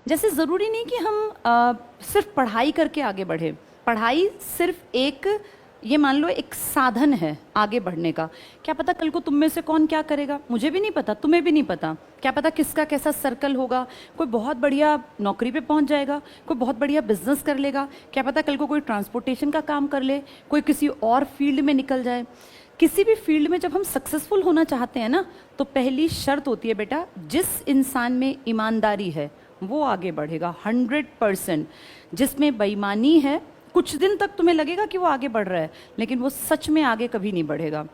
जैसे ज़रूरी नहीं कि हम सिर्फ पढ़ाई करके आगे बढ़े। पढ़ाई सिर्फ एक, ये मान लो, एक साधन है आगे बढ़ने का। क्या पता कल को तुम में से कौन क्या करेगा, मुझे भी नहीं पता, तुम्हें भी नहीं पता। क्या पता किसका कैसा सर्कल होगा, कोई बहुत बढ़िया नौकरी पे पहुंच जाएगा, कोई बहुत बढ़िया बिजनेस कर लेगा। क्या पता कल को कोई ट्रांसपोर्टेशन का काम कर ले, कोई किसी और फील्ड में निकल जाए। किसी भी फील्ड में जब हम सक्सेसफुल होना चाहते हैं ना, तो पहली शर्त होती है बेटा, जिस इंसान में ईमानदारी है वो आगे बढ़ेगा 100%। जिसमें बेईमानी है, कुछ दिन तक तुम्हें लगेगा कि वो आगे बढ़ रहा है, लेकिन वो सच में आगे कभी नहीं बढ़ेगा।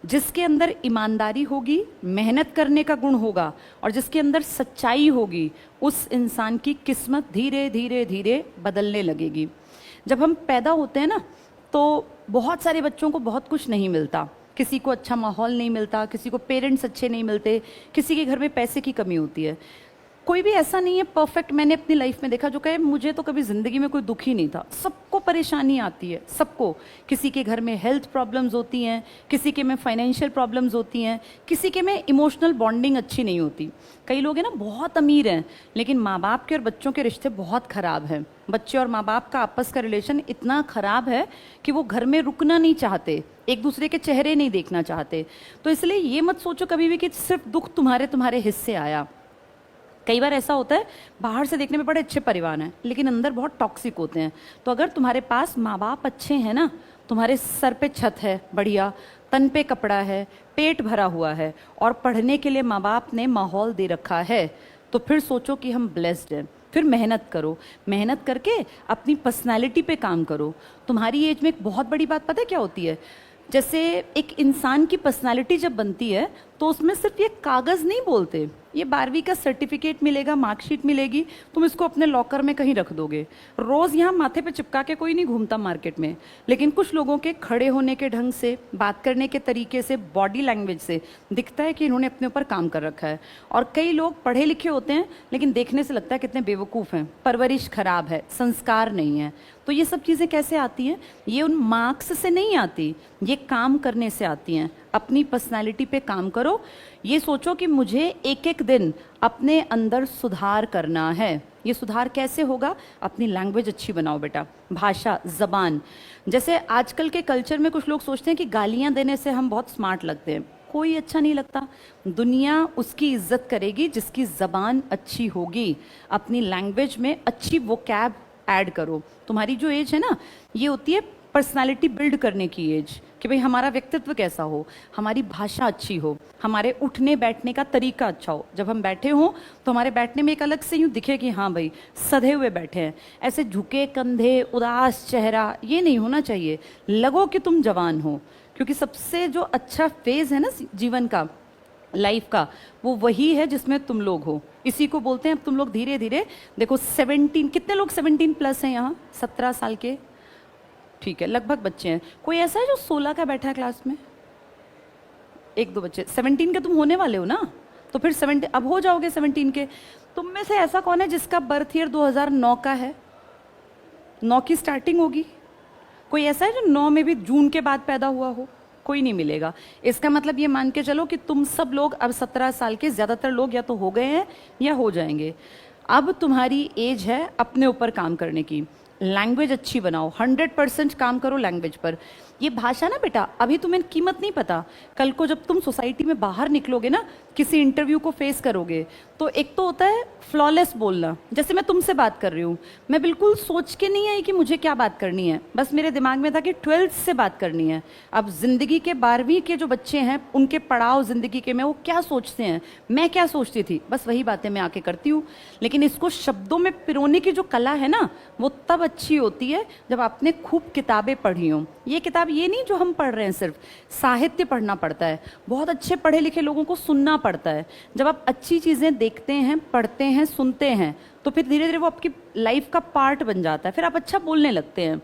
जिसके अंदर ईमानदारी होगी, मेहनत करने का गुण होगा, और जिसके अंदर सच्चाई होगी, उस इंसान की किस्मत धीरे धीरे धीरे बदलने लगेगी। जब हम पैदा होते हैं ना, तो बहुत सारे बच्चों को बहुत कुछ नहीं मिलता। किसी को अच्छा माहौल नहीं मिलता, किसी को पेरेंट्स अच्छे नहीं मिलते, किसी के घर में पैसे की कमी होती है। कोई भी ऐसा नहीं है परफेक्ट। मैंने अपनी लाइफ में देखा जो कहे मुझे तो कभी ज़िंदगी में कोई दुख ही नहीं था। सबको परेशानी आती है, सबको। किसी के घर में हेल्थ प्रॉब्लम्स होती हैं, किसी के में फाइनेंशियल प्रॉब्लम्स होती हैं, किसी के में इमोशनल बॉन्डिंग अच्छी नहीं होती। कई लोग हैं ना बहुत अमीर हैं, लेकिन माँ बाप के और बच्चों के रिश्ते बहुत ख़राब हैं। बच्चे और माँ बाप का आपस का रिलेशन इतना ख़राब है कि वो घर में रुकना नहीं चाहते, एक दूसरे के चेहरे नहीं देखना चाहते। तो इसलिए ये मत सोचो कभी भी कि सिर्फ दुख तुम्हारे हिस्से आया। कई बार ऐसा होता है, बाहर से देखने में बड़े अच्छे परिवार हैं, लेकिन अंदर बहुत टॉक्सिक होते हैं। तो अगर तुम्हारे पास माँ बाप अच्छे हैं ना, तुम्हारे सर पे छत है बढ़िया, तन पे कपड़ा है, पेट भरा हुआ है, और पढ़ने के लिए माँ बाप ने माहौल दे रखा है, तो फिर सोचो कि हम ब्लेस्ड हैं। फिर मेहनत करो, मेहनत करके अपनी पर्सनैलिटी पे काम करो। तुम्हारी एज में एक बहुत बड़ी बात पता है क्या होती है? जैसे एक इंसान की पर्सनालिटी जब बनती है, तो उसमें सिर्फ ये कागज़ नहीं बोलते। ये 12वीं का सर्टिफिकेट मिलेगा, मार्कशीट मिलेगी, तुम इसको अपने लॉकर में कहीं रख दोगे। रोज़ यहाँ माथे पे चिपका के कोई नहीं घूमता मार्केट में, लेकिन कुछ लोगों के खड़े होने के ढंग से, बात करने के तरीके से, बॉडी लैंग्वेज से दिखता है कि इन्होंने अपने ऊपर काम कर रखा है। और कई लोग पढ़े लिखे होते हैं, लेकिन देखने से लगता है कितने बेवकूफ़ हैं, परवरिश खराब है, संस्कार नहीं है। तो ये सब चीज़ें कैसे आती हैं? ये उन मार्क्स से नहीं आती, ये काम करने से आती हैं। अपनी पर्सनालिटी पे काम करो। ये सोचो कि मुझे एक एक दिन अपने अंदर सुधार करना है। ये सुधार कैसे होगा? अपनी लैंग्वेज अच्छी बनाओ बेटा, भाषा, ज़बान। जैसे आजकल के कल्चर में कुछ लोग सोचते हैं कि गालियाँ देने से हम बहुत स्मार्ट लगते हैं। कोई अच्छा नहीं लगता। दुनिया उसकी इज्जत करेगी जिसकी ज़बान अच्छी होगी। अपनी लैंग्वेज में अच्छी वोकैब ऐड करो। तुम्हारी जो एज है ना, ये होती है पर्सनालिटी बिल्ड करने की एज, कि भाई हमारा व्यक्तित्व कैसा हो, हमारी भाषा अच्छी हो, हमारे उठने बैठने का तरीका अच्छा हो। जब हम बैठे हों तो हमारे बैठने में एक अलग से यूँ दिखे कि हाँ भाई सधे हुए बैठे हैं। ऐसे झुके कंधे, उदास चेहरा, ये नहीं होना चाहिए। लगो कि तुम जवान हो, क्योंकि सबसे जो अच्छा फेज़ है ना जीवन का, लाइफ का, वो वही है जिसमें तुम लोग हो। इसी को बोलते हैं अब तुम लोग धीरे धीरे देखो 17, कितने लोग 17+ हैं यहाँ? 17 साल के, ठीक है, लगभग बच्चे हैं। कोई ऐसा है जो 16 का बैठा है क्लास में? एक दो बच्चे। 17 के तुम होने वाले हो ना, तो फिर 17 अब हो जाओगे 17 के। तुम में से ऐसा कौन है जिसका बर्थ ईयर 2009 का है? 9 की स्टार्टिंग होगी। कोई ऐसा है जो 9 में भी जून के बाद पैदा हुआ हो? कोई नहीं मिलेगा। इसका मतलब ये मान के चलो कि तुम सब लोग अब 17 साल के, ज़्यादातर लोग या तो हो गए हैं या हो जाएंगे। अब तुम्हारी एज है अपने ऊपर काम करने की। लैंग्वेज अच्छी बनाओ, 100% काम करो लैंग्वेज पर। ये भाषा ना बेटा, अभी तुम्हें कीमत नहीं पता, कल को जब तुम सोसाइटी में बाहर निकलोगे ना, किसी इंटरव्यू को फेस करोगे, तो एक तो होता है फ्लॉलेस बोलना। जैसे मैं तुमसे बात कर रही हूँ, मैं बिल्कुल सोच के नहीं आई कि मुझे क्या बात करनी है, बस मेरे दिमाग में था कि 12th से बात करनी है। अब ज़िंदगी के 12वीं के जो बच्चे हैं, उनके पड़ाव ज़िंदगी के में, वो क्या सोचते हैं, मैं क्या सोचती थी, बस वही बातें मैं आके करती हूँ। लेकिन इसको शब्दों में पिरोने की जो कला है ना, वो तब अच्छी होती है जब आपने खूब किताबें पढ़ी हों। ये किताब ये नहीं जो हम पढ़ रहे हैं, सिर्फ साहित्य पढ़ना पड़ता है, बहुत अच्छे पढ़े लिखे लोगों को सुनना पड़ता है। जब आप अच्छी चीज़ें देखते हैं, पढ़ते हैं, सुनते हैं, तो फिर धीरे धीरे वो आपकी लाइफ का पार्ट बन जाता है। फिर आप अच्छा बोलने लगते हैं।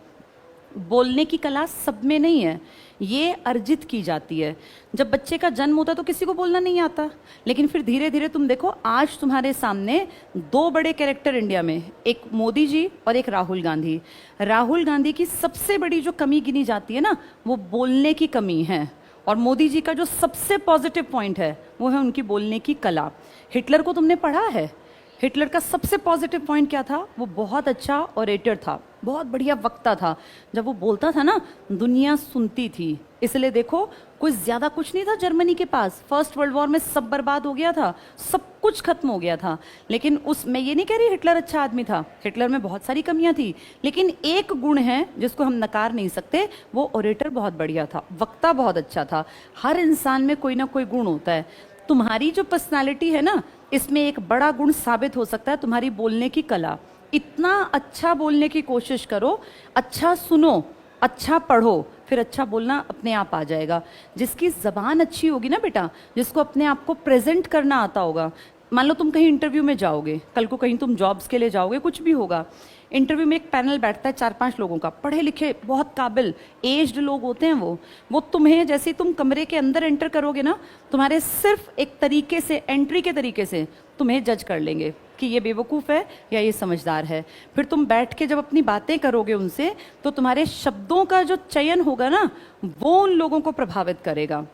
बोलने की कला सब में नहीं है, ये अर्जित की जाती है। जब बच्चे का जन्म होता है तो किसी को बोलना नहीं आता, लेकिन फिर धीरे धीरे तुम देखो, आज तुम्हारे सामने 2 बड़े कैरेक्टर इंडिया में, एक मोदी जी और एक राहुल गांधी। राहुल गांधी की सबसे बड़ी जो कमी गिनी जाती है ना, वो बोलने की कमी है, और मोदी जी का जो सबसे पॉजिटिव पॉइंट है वो है उनकी बोलने की कला। हिटलर को तुमने पढ़ा है? हिटलर का सबसे पॉजिटिव पॉइंट क्या था? वो बहुत अच्छा ओरेटर था, बहुत बढ़िया वक्ता था। जब वो बोलता था ना, दुनिया सुनती थी। इसलिए देखो, कुछ ज्यादा कुछ नहीं था जर्मनी के पास। फर्स्ट वर्ल्ड वॉर में सब बर्बाद हो गया था, सब कुछ खत्म हो गया था। लेकिन उस, मैं ये नहीं कह रही हिटलर अच्छा आदमी था, हिटलर में बहुत सारी कमियां थी, लेकिन एक गुण है जिसको हम नकार नहीं सकते, वो ओरेटर बहुत बढ़िया था, वक्ता बहुत अच्छा था। हर इंसान में कोई ना कोई गुण होता है। तुम्हारी जो पर्सनालिटी है ना, इसमें एक बड़ा गुण साबित हो सकता है तुम्हारी बोलने की कला। इतना अच्छा बोलने की कोशिश करो, अच्छा सुनो, अच्छा पढ़ो, फिर अच्छा बोलना अपने आप आ जाएगा। जिसकी जबान अच्छी होगी ना बेटा, जिसको अपने आप को प्रेजेंट करना आता होगा, मान लो तुम कहीं इंटरव्यू में जाओगे, कल को कहीं तुम जॉब्स के लिए जाओगे, कुछ भी होगा, इंटरव्यू में एक पैनल बैठता है 4-5 लोगों का, पढ़े लिखे बहुत काबिल एज्ड लोग होते हैं। वो तुम्हें, जैसे तुम कमरे के अंदर एंटर करोगे ना, तुम्हारे सिर्फ एक तरीके से, एंट्री के तरीके से तुम्हें जज कर लेंगे कि ये बेवकूफ़ है या ये समझदार है। फिर तुम बैठ के जब अपनी बातें करोगे उनसे, तो तुम्हारे शब्दों का जो चयन होगा ना, वो उन लोगों को प्रभावित करेगा।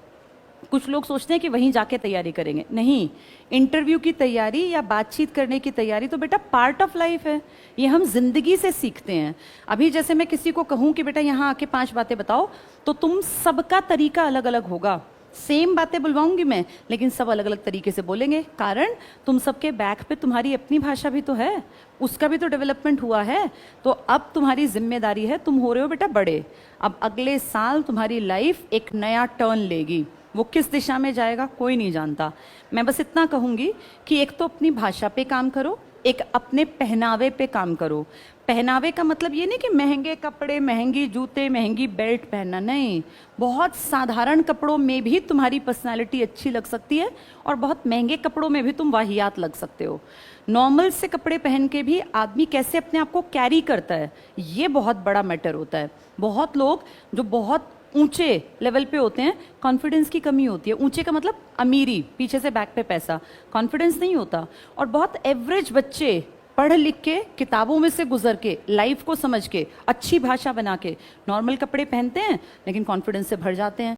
कुछ लोग सोचते हैं कि वहीं जाके तैयारी करेंगे, नहीं। इंटरव्यू की तैयारी या बातचीत करने की तैयारी तो बेटा पार्ट ऑफ लाइफ है, ये हम जिंदगी से सीखते हैं। अभी जैसे मैं किसी को कहूं कि बेटा यहाँ आके 5 बातें बताओ, तो तुम सबका तरीका अलग अलग होगा। सेम बातें बुलवाऊंगी मैं, लेकिन सब अलग अलग तरीके से बोलेंगे, कारण तुम सबके बैक पे तुम्हारी अपनी भाषा भी तो है, उसका भी तो डेवलपमेंट हुआ है। तो अब तुम्हारी जिम्मेदारी है, तुम हो रहे हो बेटा बड़े, अब अगले साल तुम्हारी लाइफ एक नया टर्न लेगी। वो किस दिशा में जाएगा कोई नहीं जानता। मैं बस इतना कहूंगी कि एक तो अपनी भाषा पे काम करो, एक अपने पहनावे पे काम करो। पहनावे का मतलब ये नहीं कि महंगे कपड़े, महंगी जूते, महंगी बेल्ट पहनना, नहीं। बहुत साधारण कपड़ों में भी तुम्हारी पर्सनालिटी अच्छी लग सकती है, और बहुत महंगे कपड़ों में भी तुम वाहियात लग सकते हो। नॉर्मल से कपड़े पहन के भी आदमी कैसे अपने आप को कैरी करता है, ये बहुत बड़ा मैटर होता है। बहुत लोग जो बहुत ऊंचे लेवल पे होते हैं, कॉन्फिडेंस की कमी होती है। ऊंचे का मतलब अमीरी, पीछे से बैक पे पैसा, कॉन्फिडेंस नहीं होता। और बहुत एवरेज बच्चे पढ़ लिख के, किताबों में से गुजर के, लाइफ को समझ के, अच्छी भाषा बना के नॉर्मल कपड़े पहनते हैं, लेकिन कॉन्फिडेंस से भर जाते हैं।